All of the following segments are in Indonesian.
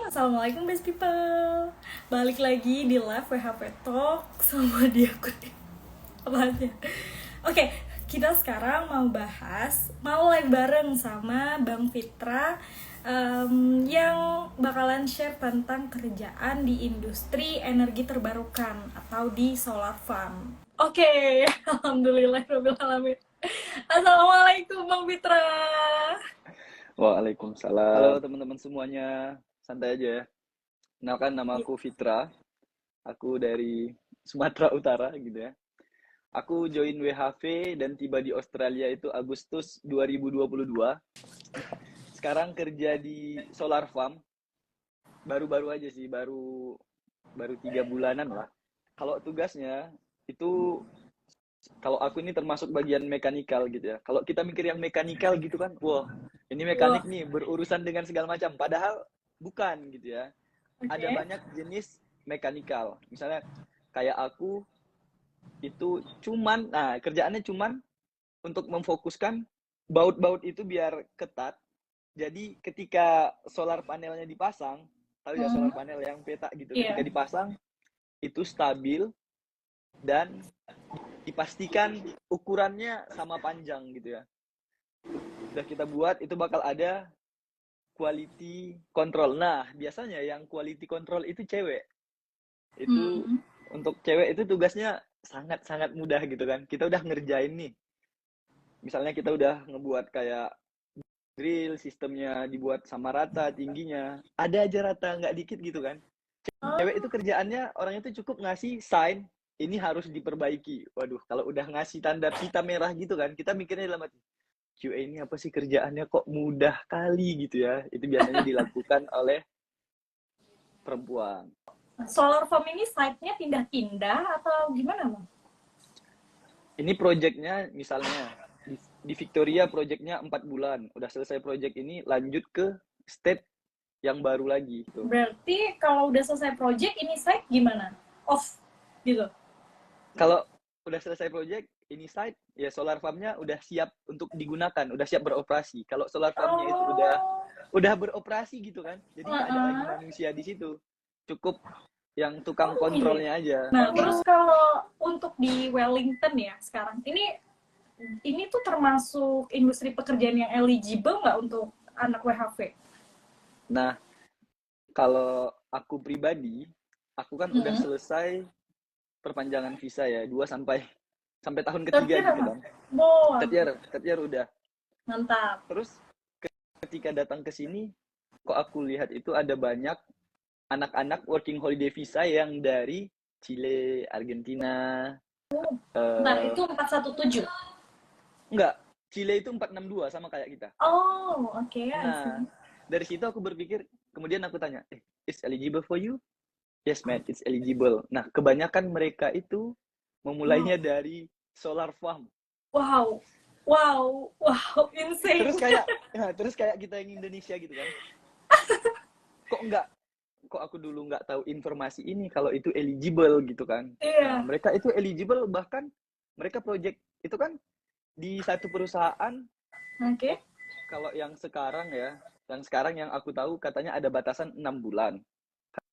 Assalamualaikum best people. Balik lagi di live WHP Talk sama dia apanya. Oke, kita sekarang mau live bareng sama Bang Fitra yang bakalan share tentang kerjaan di industri energi terbarukan atau di solar farm. Oke, alhamdulillahirobbilalamin. Assalamualaikum Bang Fitra. Waalaikumsalam. Halo teman-teman semuanya, santai aja ya. Kenalkan, nama aku Fitra. Aku dari Sumatera Utara gitu ya. Aku join WHV dan tiba di Australia itu Agustus 2022. Sekarang kerja di solar farm. Baru-baru aja sih, baru 3 bulanan lah. Kalau tugasnya itu, kalau aku ini termasuk bagian mekanikal gitu ya. Kalau kita mikir yang mekanikal gitu kan, wah, ini mekanik nih berurusan dengan segala macam. Padahal bukan gitu ya. Ada banyak jenis mekanikal. Misalnya kayak aku itu kerjaannya cuman untuk memfokuskan baut-baut itu biar ketat. Jadi ketika solar panelnya dipasang, tahu ya solar panel yang peta gitu, ketika dipasang itu stabil dan dipastikan ukurannya sama panjang gitu ya. Udah kita buat, itu bakal ada quality control. Nah, biasanya yang quality control itu cewek. Itu untuk cewek itu tugasnya sangat-sangat mudah gitu kan. Kita udah ngerjain nih. Misalnya kita udah ngebuat kayak grill, sistemnya dibuat sama rata tingginya. Ada aja rata, nggak dikit gitu kan. Cewek itu kerjaannya, orang itu cukup ngasih sign, ini harus diperbaiki. Waduh, kalau udah ngasih tanda pita merah gitu kan, kita mikirnya dalam hati, QA ini apa sih kerjaannya kok mudah kali gitu ya. Itu biasanya dilakukan oleh perempuan. Solar farm ini site-nya pindah-pindah atau gimana, Bang? Ini projectnya misalnya di Victoria projectnya 4 bulan. Udah selesai project ini, lanjut ke state yang baru lagi. Gitu. Berarti kalau udah selesai project, ini site gimana? Off gitu? Kalau udah selesai project, ini site, ya solar farm-nya udah siap untuk digunakan, udah siap beroperasi. Kalau solar farm-nya itu udah beroperasi gitu kan, jadi nggak ada lagi manusia di situ. Cukup yang tukang kontrolnya aja. Nah, terus kalau untuk di Wellington ya sekarang, ini tuh termasuk industri pekerjaan yang eligible nggak untuk anak WHV? Nah, kalau aku pribadi, aku kan udah selesai perpanjangan visa ya, 2 sampai tahun ketiga gitu kan. Third year udah. Mantap. Terus ketika datang ke sini, kok aku lihat itu ada banyak anak-anak working holiday visa yang dari Chile, Argentina. Nah, itu 417. Enggak, Chile itu 462 sama kayak kita. Oh, oke. Nah, dari situ aku berpikir, kemudian aku tanya, is eligible for you? Yes, man, it's eligible. Nah, kebanyakan mereka itu memulainya dari solar farm. Wow, insane. Terus kayak kita yang Indonesia gitu kan. Kok aku dulu nggak tahu informasi ini kalau itu eligible gitu kan. Nah, mereka itu eligible, bahkan mereka project itu kan di satu perusahaan. Oke. Kalau yang sekarang yang aku tahu katanya ada batasan 6 bulan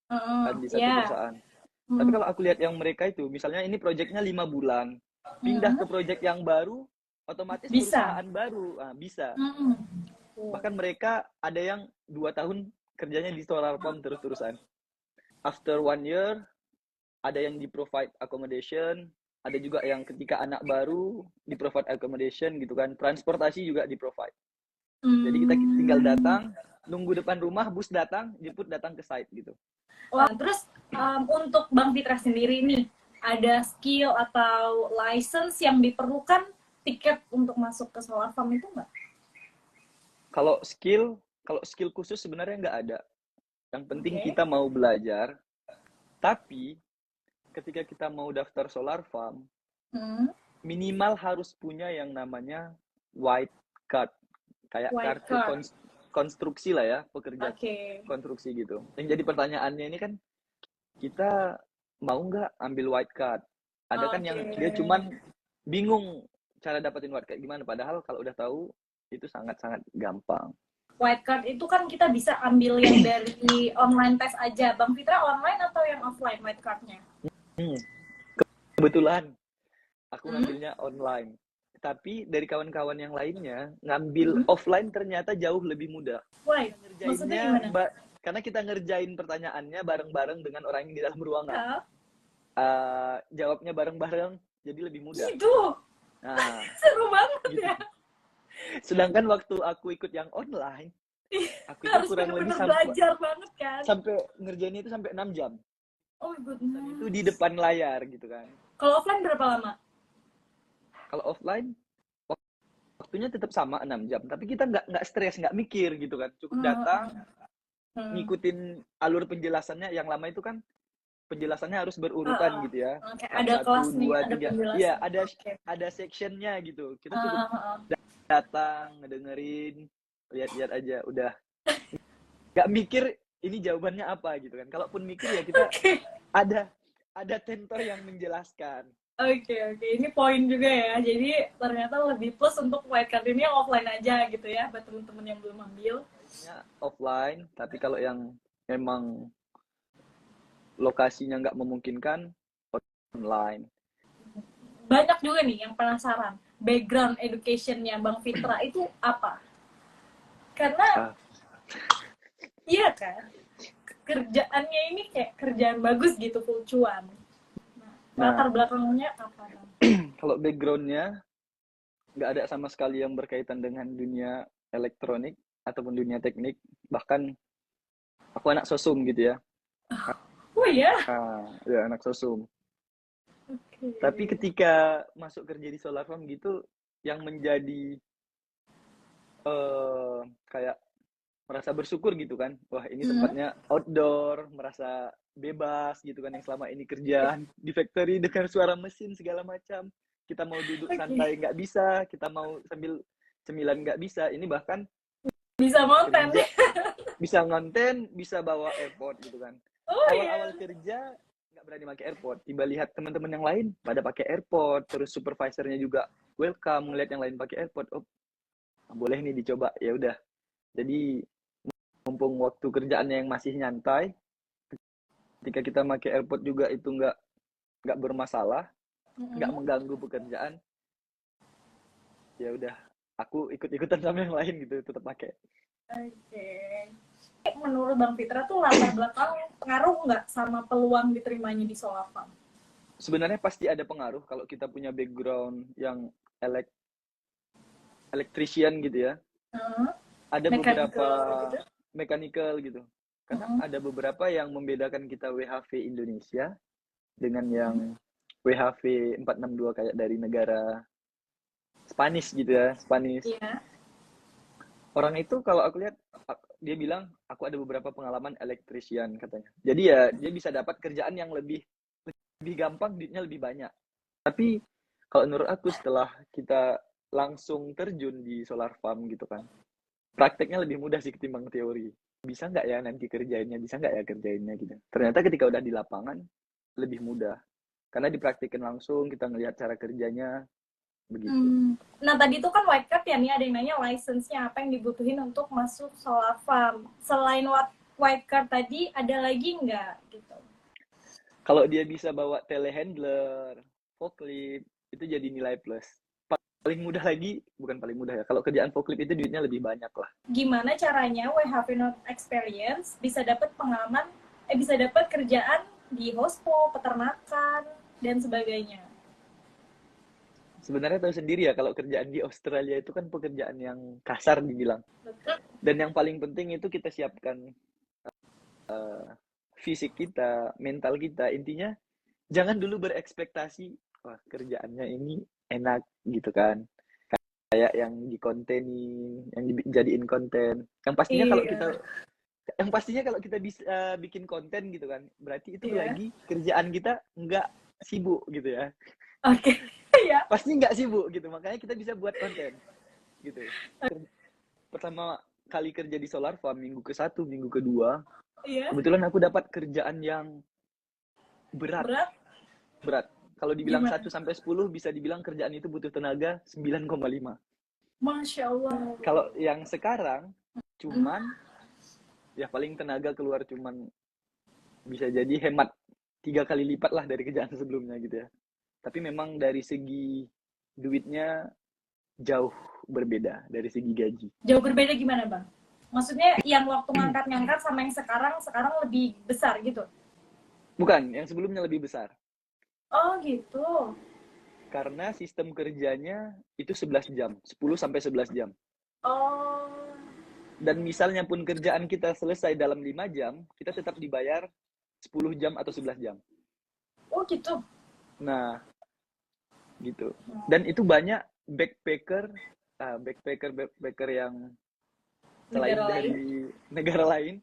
kan di satu perusahaan. Tapi kalau aku lihat yang mereka itu, misalnya ini projectnya 5 bulan, pindah ke project yang baru, otomatis perusahaan baru bisa. Bahkan mereka ada yang 2 tahun kerjanya di solar farm terus-terusan. After 1 year, ada yang di-provide accommodation, ada juga yang ketika anak baru di-provide accommodation gitu kan. Transportasi juga di-provide. Jadi kita tinggal datang, nunggu depan rumah, bus datang, jemput datang ke site gitu. Wah, terus untuk Bang Fitra sendiri nih, ada skill atau license yang diperlukan tiket untuk masuk ke solar farm itu nggak? Kalau skill khusus sebenarnya nggak ada. Yang penting kita mau belajar. Tapi ketika kita mau daftar solar farm, minimal harus punya yang namanya white card. Kayak kartu konstruksi lah ya, pekerja konstruksi gitu. Yang jadi pertanyaannya ini kan, kita mau nggak ambil white card? Ada kan yang dia cuman bingung cara dapetin white card gimana, padahal kalau udah tahu itu sangat-sangat gampang. Wildcard itu kan kita bisa ambil yang dari online test aja. Bang Fitra online atau yang offline wildcardnya? Hmm, kebetulan aku Hmm? ngambilnya online. Tapi dari kawan-kawan yang lainnya ngambil Hmm? offline ternyata jauh lebih mudah. Why? Maksudnya Ngerjainnya, gimana? karena kita ngerjain pertanyaannya bareng-bareng dengan orang yang di dalam ruangan. Ya, Jawabnya bareng-bareng, jadi lebih mudah. gitu. Nah, Seru banget gitu. ya. Sedangkan waktu aku ikut yang online, aku itu Harus kurang lebih bener-bener belajar banget kan. sampai ngerjainnya itu sampai 6 jam. Oh my Dan itu di goodness. depan layar gitu kan. Kalau offline berapa lama? Kalau offline, waktunya tetap sama 6 jam. Tapi kita nggak stres, nggak mikir gitu kan. Cukup datang, ngikutin alur penjelasannya. Yang lama itu kan penjelasannya harus berurutan gitu ya. Oke, Bab ada 1, kelas nih, 2, ada 3. Iya, penjelasan. Oke. ada sectionnya gitu. Kita cukup datang, ngedengerin, lihat-lihat aja, udah. Nggak mikir ini jawabannya apa gitu kan. Kalaupun mikir ya kita Oke. ada tentor yang menjelaskan. Oke, ini poin juga ya. Jadi ternyata lebih plus untuk wildcard ini yang offline aja gitu ya, buat teman-teman yang belum ambil. Offline, tapi kalau yang memang lokasinya nggak memungkinkan, online. Banyak juga nih yang penasaran, background education-nya Bang Fitra itu apa? Karena iya kan, kerjaannya ini kayak kerjaan bagus gitu, full cuan. Latar belakangnya apa, Bang? Kalau backgroundnya nggak ada sama sekali yang berkaitan dengan dunia elektronik ataupun dunia teknik. Bahkan aku anak sosum gitu ya. Oh ya? Ya anak sosum. Okay. Tapi ketika masuk kerja di solar farm gitu, yang menjadi kayak merasa bersyukur gitu kan. Wah ini tempatnya outdoor, merasa bebas gitu kan, yang selama ini kerjaan di factory dengan suara mesin segala macam. Kita mau duduk santai nggak bisa, kita mau sambil cemilan nggak bisa. Ini bahkan bisa konten, bisa ngonten, bisa bawa airpod gitu kan. Awal-awal kerja nggak berani pakai airpod, tiba lihat teman-teman yang lain pada pakai airpod, terus supervisornya juga welcome ngeliat yang lain pakai airpod. Oh boleh nih dicoba, ya udah. Jadi mumpung waktu kerjaannya yang masih nyantai, ketika kita pakai airpod juga itu nggak bermasalah, nggak mengganggu pekerjaan, ya udah aku ikut-ikutan sama yang lain gitu, tetap pakai. Oke. Menurut Bang Fitra tuh latar belakang pengaruh nggak sama peluang diterimanya di solar farm? Sebenarnya pasti ada pengaruh kalau kita punya background yang electrician gitu ya. Ada beberapa mechanical gitu. Karena ada beberapa yang membedakan kita WHV Indonesia dengan yang WHV 462 kayak dari negara Spanish gitu ya, Spanish. Iya. Orang itu kalau aku lihat, dia bilang aku ada beberapa pengalaman electrician katanya. Jadi ya dia bisa dapat kerjaan yang lebih gampang, duitnya lebih banyak. Tapi kalau menurut aku setelah kita langsung terjun di solar farm gitu kan, prakteknya lebih mudah sih ketimbang teori. Bisa nggak ya nanti kerjainnya, bisa nggak ya kerjainnya gitu. Ternyata ketika udah di lapangan lebih mudah. Karena dipraktikin langsung, kita ngelihat cara kerjanya, begitu. Nah tadi tuh kan wildcard ya nih, ada yang nanya license-nya apa yang dibutuhin untuk masuk solar farm. Selain wildcard tadi, ada lagi nggak gitu? Kalau dia bisa bawa telehandler, forklift, itu jadi nilai plus. Paling mudah lagi, bukan paling mudah ya, kalau kerjaan forklift itu duitnya lebih banyak lah. Gimana caranya WHV Not Experience bisa dapat pengalaman, bisa dapat kerjaan di hospo, peternakan, dan sebagainya? Sebenarnya tahu sendiri ya, kalau kerjaan di Australia itu kan pekerjaan yang kasar dibilang. Betul. Dan yang paling penting itu kita siapkan fisik kita, mental kita. Intinya jangan dulu berekspektasi, wah kerjaannya ini enak gitu kan. Kayak yang dikontenin, yang dijadiin konten. Yang pastinya kalau kita bisa bikin konten gitu kan, berarti itu lagi kerjaan kita nggak sibuk gitu ya. Oke. Ya. Pasti nggak sibuk gitu, makanya kita bisa buat konten gitu. Pertama kali kerja di solar farm, minggu ke-1, minggu ke-2, kebetulan aku dapat kerjaan yang berat. Kalau dibilang 1 sampai 10 bisa dibilang kerjaan itu butuh tenaga 9,5. Masya Allah. Kalau yang sekarang Cuman ya paling tenaga keluar cuman bisa jadi hemat 3 kali lipat lah dari kerjaan sebelumnya gitu ya. Tapi memang dari segi duitnya jauh berbeda dari segi gaji. Jauh berbeda gimana bang? Maksudnya yang waktu ngangkat-ngangkat sama yang sekarang lebih besar gitu? Bukan, yang sebelumnya lebih besar. Oh gitu. Karena sistem kerjanya itu 11 jam, 10 sampai 11 jam. Oh, Dan misalnya pun kerjaan kita selesai dalam 5 jam, kita tetap dibayar 10 jam atau 11 jam. oh gitu. Nah, gitu. Dan itu banyak backpacker, backpacker yang selain Negara lain. dari negara lain,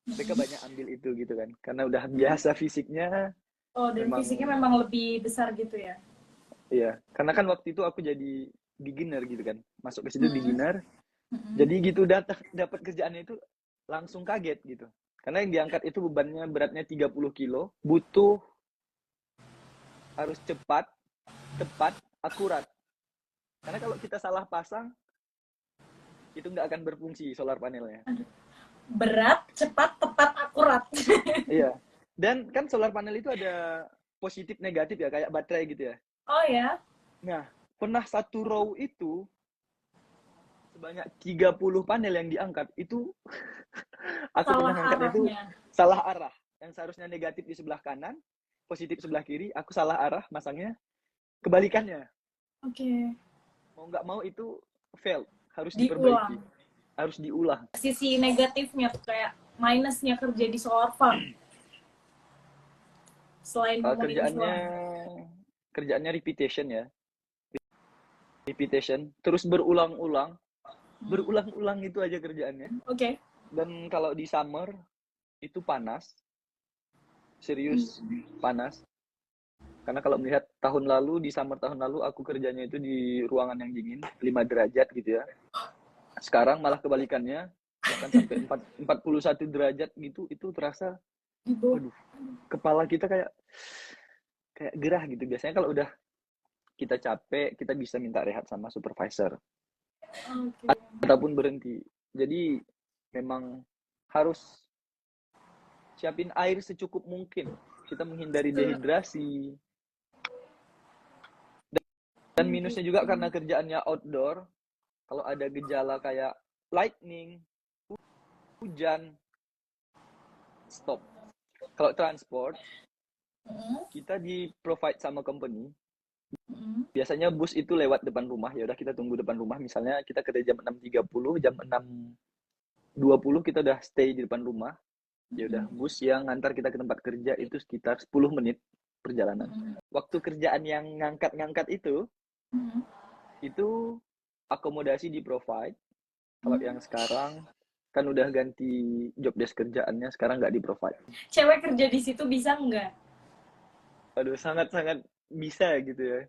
mereka banyak ambil itu gitu kan. Karena udah biasa fisiknya, Oh, dan memang fisiknya memang lebih besar gitu ya? iya. Karena kan waktu itu aku jadi beginner gitu kan. Masuk ke situ Mm-mm. beginner. Mm-mm. Jadi gitu dapat kerjaannya itu langsung kaget gitu. Karena yang diangkat itu bebannya beratnya 30 kilo, butuh harus cepat, tepat, akurat. Karena kalau kita salah pasang, itu nggak akan berfungsi solar panelnya. Berat, cepat, tepat, akurat. Iya. Dan kan solar panel itu ada positif negatif ya, kayak baterai gitu ya. Oh ya, Nah, pernah satu row itu sebanyak 30 panel yang diangkat, itu aku salah pernah angkatnya itu arahnya. salah arah. Yang seharusnya negatif di sebelah kanan, positif sebelah kiri, aku salah arah masangnya, kebalikannya. Oke. Mau nggak mau itu fail, harus Diulang. diperbaiki, harus diulang. Sisi negatifnya tuh kayak minusnya kerja di solar farm. Selain ngomongin Kerjaannya cuan. kerjaannya repetition ya, repetition, terus berulang-ulang, berulang-ulang itu aja kerjaannya. Oke. Dan kalau di summer itu panas, serius panas. Karena kalau melihat tahun lalu, di summer tahun lalu aku kerjanya itu di ruangan yang dingin, 5 derajat gitu ya. Sekarang malah kebalikannya, bahkan sampai 41 derajat gitu, itu terasa, Ibu. waduh, kepala kita kayak gerah gitu. Biasanya kalau udah kita capek, kita bisa minta rehat sama supervisor Oke. ataupun berhenti. Jadi memang harus siapin air secukup mungkin. Kita menghindari dehidrasi. Dan minusnya juga karena kerjaannya outdoor, kalau ada gejala kayak lightning, hujan, stop. Kalau transport, kita di provide sama company. Biasanya bus itu lewat depan rumah, ya udah kita tunggu depan rumah. Misalnya kita kerja jam 6.30, jam 6.20 kita udah stay di depan rumah. Ya udah, bus yang ngantar kita ke tempat kerja itu sekitar 10 menit perjalanan. Waktu kerjaan yang ngangkat-ngangkat itu akomodasi di provide. Kalau yang sekarang kan udah ganti job desk kerjaannya, sekarang nggak di provide. Cewek kerja di situ bisa nggak? Aduh, sangat-sangat bisa gitu ya.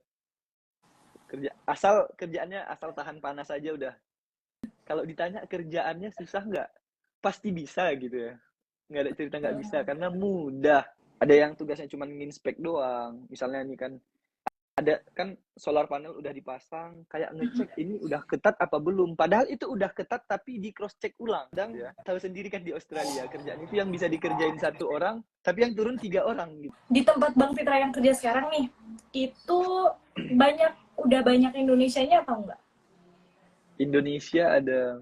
Kerjaannya asal tahan panas aja udah. Kalau ditanya kerjaannya susah nggak? Pasti bisa gitu ya. Nggak ada cerita nggak bisa karena mudah. Ada yang tugasnya cuma nginspek doang. Misalnya nih kan ada kan solar panel udah dipasang, kayak ngecek ini udah ketat apa belum. Padahal itu udah ketat tapi di cross check ulang. Dan ya, tahu sendiri kan di Australia kerjaan itu yang bisa dikerjain satu orang, tapi yang turun 3 orang gitu. Di tempat Bang Fitra yang kerja sekarang nih, itu udah banyak Indonesianya atau enggak? Indonesia ada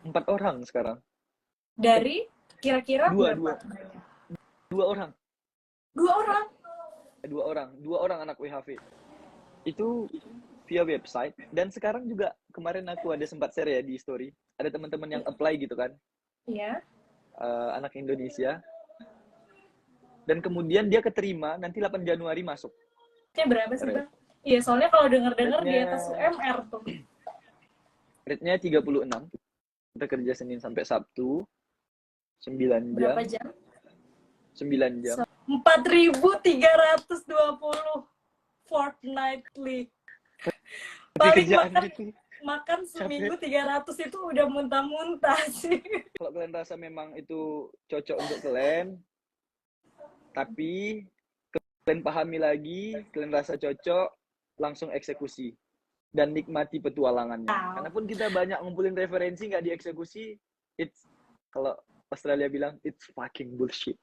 4 orang sekarang. Dari kira-kira Dua, berapa? dua, dua orang. Dua orang. Dua orang anak WHV. Itu via website. Dan sekarang juga kemarin aku ada sempat share ya di story. Ada teman-teman yang apply gitu kan. Iya. Anak Indonesia. Dan kemudian dia keterima, nanti 8 Januari masuk. Rate-nya berapa sih Bang? Iya, soalnya kalau denger-denger di Rate-nya atas UMR tuh. rate-nya 36. Kita kerja Senin sampai Sabtu 9 jam. Berapa jam? 9 jam. 4.320 fortnightly. Tapi Paling kerjaan makan itu makan seminggu capek. 300 itu udah muntah-muntah sih. Kalau kalian rasa memang itu cocok untuk kalian, tapi kalian pahami lagi, kalian rasa cocok, langsung eksekusi. dan nikmati petualangannya. Wow. Karena pun kita banyak ngumpulin referensi nggak dieksekusi, it's kalau Australia bilang it's fucking bullshit.